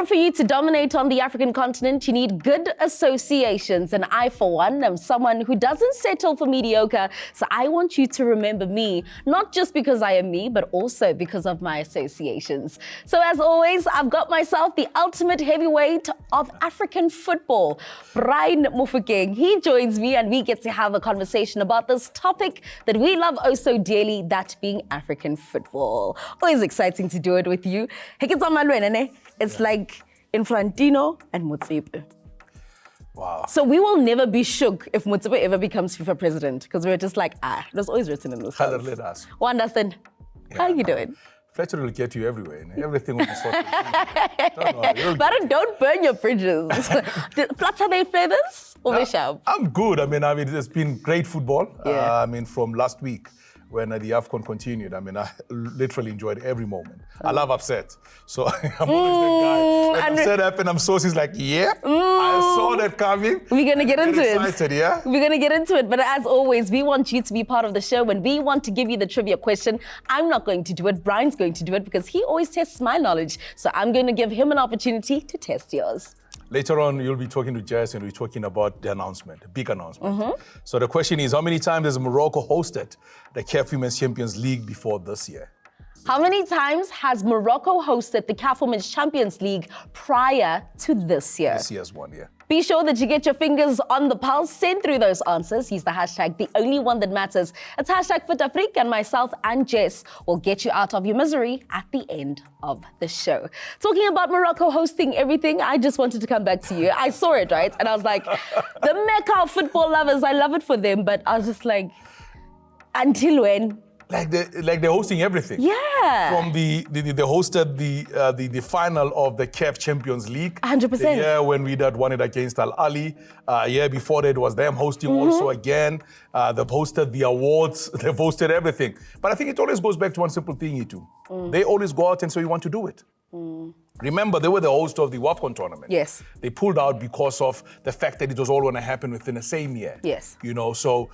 order for you to dominate on the African continent, you need good associations. And I, for one, am someone who doesn't settle for mediocre. So I want you to remember me, not just because I am me, but also because of my associations. So as always, I've got myself the ultimate heavyweight of African football, Brian Mofokeng. He joins me and we get to have a conversation about this topic that we love oh so dearly, that being African football. Always exciting to do it with you. It's like Infantino and Motsepe. Wow. So we will never be shook if Motsepe ever becomes FIFA president, because we're just like, it was always written in the stars. Let us. We understand. Yeah. How are you doing? Fletcher will get you everywhere. And everything will be sorted. Don't worry. But don't burn your bridges. Flutter their feathers or be sharp? I'm good. I mean, it's been great football. Yeah. From last week when the AFCON continued, I literally enjoyed every moment. I love upset. So I'm always the guy. When upset happened, I'm He's like, I saw that coming. We're going to get into excited, it. Yeah? We're going to get into it. But as always, we want you to be part of the show. When we want to give you the trivia question, I'm not going to do it. Brian's going to do it because he always tests my knowledge. So I'm going to give him an opportunity to test yours. Later on, you'll be talking to Jess and we're talking about the announcement, the big announcement. So the question is, how many times has Morocco hosted the CAF Women's Champions League before this year? How many times has Morocco hosted the CAF Women's Champions League prior to this year? This year's one, yeah. Be sure that you get your fingers on the pulse. Send through those answers. Use the hashtag, the only one that matters. It's hashtag Fut-Afrique, and myself and Jess will get you out of your misery at the end of the show. Talking about Morocco hosting everything, I just wanted to come back to you. I saw it, right? And I was like, the Mecca of football lovers, I love it for them. But I was just like, until when? Like they're hosting everything. Yeah. From they hosted the final of the CAF Champions League. 100%. The year when we won it against Al Ali. A year before that, it was them hosting also again. They've hosted the awards. They've hosted everything. But I think it always goes back to one simple thing, Itu. They always go out and say, we want to do it. Remember, they were the host of the WAFCON tournament. Yes. They pulled out because of the fact that it was all going to happen within the same year. Yes. So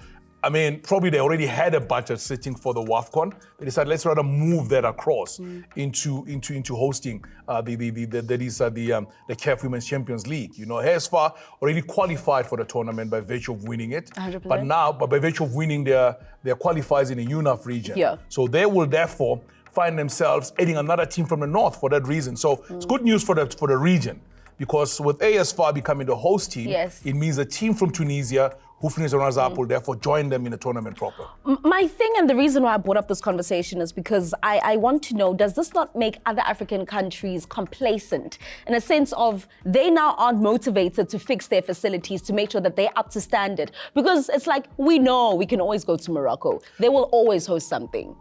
probably they already had a budget sitting for the WAFCON. They decided, let's rather move that across into hosting the CAF Women's Champions League. HESFA already qualified for the tournament by virtue of winning it. 100%. But by virtue of winning their qualifiers in the UNAF region. Yeah. So they will therefore find themselves adding another team from the north for that reason. So it's good news for the region, because with ASFA becoming the host team, it means a team from Tunisia who finished the runners-up will therefore join them in the tournament proper. My thing, and the reason why I brought up this conversation, is because I want to know, does this not make other African countries complacent in a sense of they now aren't motivated to fix their facilities to make sure that they're up to standard? Because it's like, we know we can always go to Morocco. They will always host something.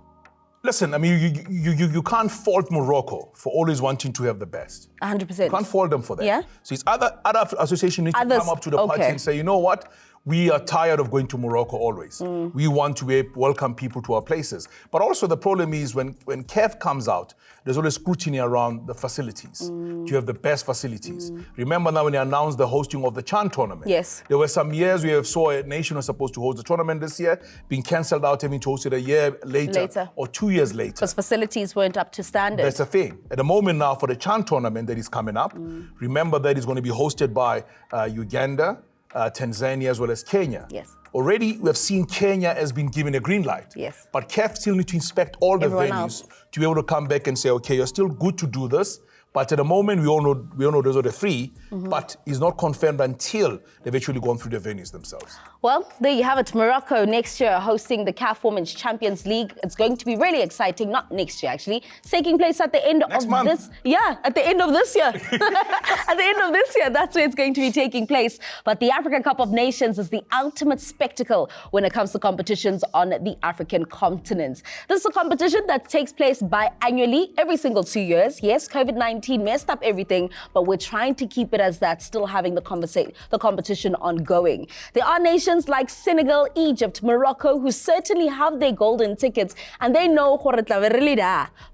Listen, you can't fault Morocco for always wanting to have the best. 100%. You can't fault them for that. Yeah. So it's other associations need to come up to the party and say, you know what? We are tired of going to Morocco always. We want to welcome people to our places. But also the problem is when CAF comes out, there's always scrutiny around the facilities. Do you have the best facilities? Remember now when they announced the hosting of the Chan tournament? Yes. There were some years we saw a nation was supposed to host the tournament this year, being cancelled out, having to host it a year later. Or 2 years later. Because facilities weren't up to standard. That's the thing. At the moment now for the Chan tournament that is coming up, remember that is going to be hosted by Uganda, Tanzania, as well as Kenya. Yes. Already, we have seen Kenya has been given a green light. Yes. But CAF still need to inspect all the venues to be able to come back and say, okay, you're still good to do this. But at the moment, we all know those are the three, but it's not confirmed until they've actually gone through the venues themselves. Well, there you have it. Morocco next year hosting the CAF Women's Champions League. It's going to be really exciting. Not next year, actually. It's taking place at the end of this. Yeah, at the end of this year. At the end of this year, that's where it's going to be taking place. But the Africa Cup of Nations is the ultimate spectacle when it comes to competitions on the African continent. This is a competition that takes place biannually, every single 2 years. Yes, COVID-19 messed up everything, but we're trying to keep it as that, still having the competition ongoing. There are nations like Senegal, Egypt, Morocco, who certainly have their golden tickets and they know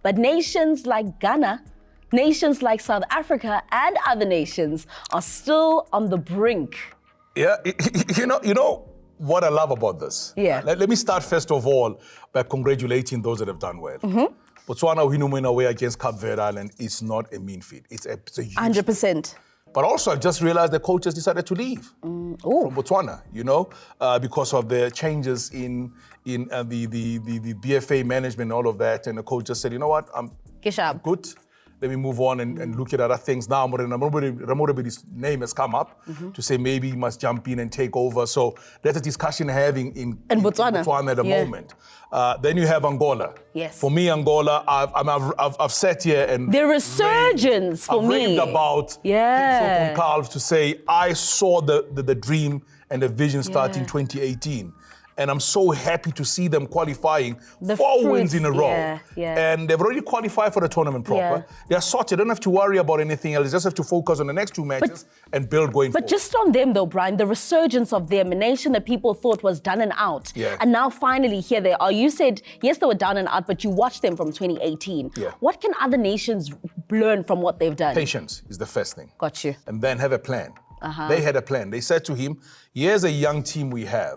but nations like Ghana, nations like South Africa and other nations are still on the brink. Yeah, you know what I love about this? Yeah. Let me start first of all by congratulating those that have done well. Botswana winning away against Cape Verde Island is not a mean feat. It's a huge 100%. But also, I just realized the coaches decided to leave from Botswana, because of the changes in the BFA management and all of that. And the coach just said, you know what, I'm good. Let me move on and look at other things. Now, Ramorebi's name has come up to say maybe he must jump in and take over. So that's a discussion having in Botswana at the moment. Then you have Angola. Yes. For me, Angola, I've sat here and the resurgence for me. I've about Calves to say I saw the dream and the vision start in 2018. And I'm so happy to see them qualifying 4 wins in a row. And they've already qualified for the tournament proper. They're sorted. They don't have to worry about anything else. They just have to focus on the next 2 matches and build going forward. But just on them though, Brian, the resurgence of them, a nation that people thought was done and out. And now finally here they are. You said, yes, they were down and out, but you watched them from 2018. What can other nations learn from what they've done? Patience is the first thing. Got you. And then have a plan. They had a plan. They said to him, here's a young team we have.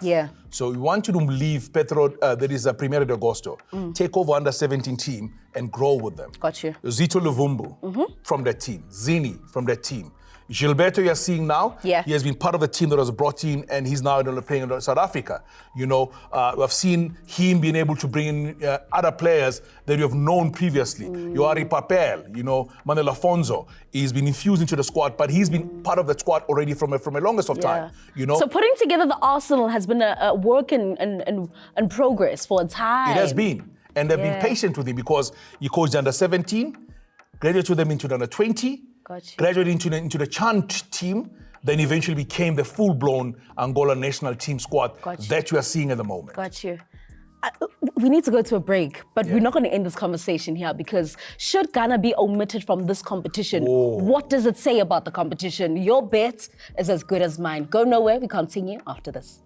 So we want you to leave Petro, that is Primeiro de Agosto, take over under 17 team and grow with them. Got you. Zito Luvumbu from that team. Zini from that team. Gilberto, you're seeing now, he has been part of the team that was brought in, and he's now playing in South Africa. We've seen him being able to bring in other players that you have known previously. Yoari Papel, Manuel Afonso, he's been infused into the squad, but he's been part of the squad already from a longest of time. So putting together the Arsenal has been a work in progress for a time. It has been, and they've been patient with him because he coached under 17, graduated them into the under 20. Graduated into the Chan team, then eventually became the full-blown Angola national team squad that you are seeing at the moment. Got you. We need to go to a break, but we're not going to end this conversation here because should Ghana be omitted from this competition, what does it say about the competition? Your bet is as good as mine. Go nowhere. We continue after this.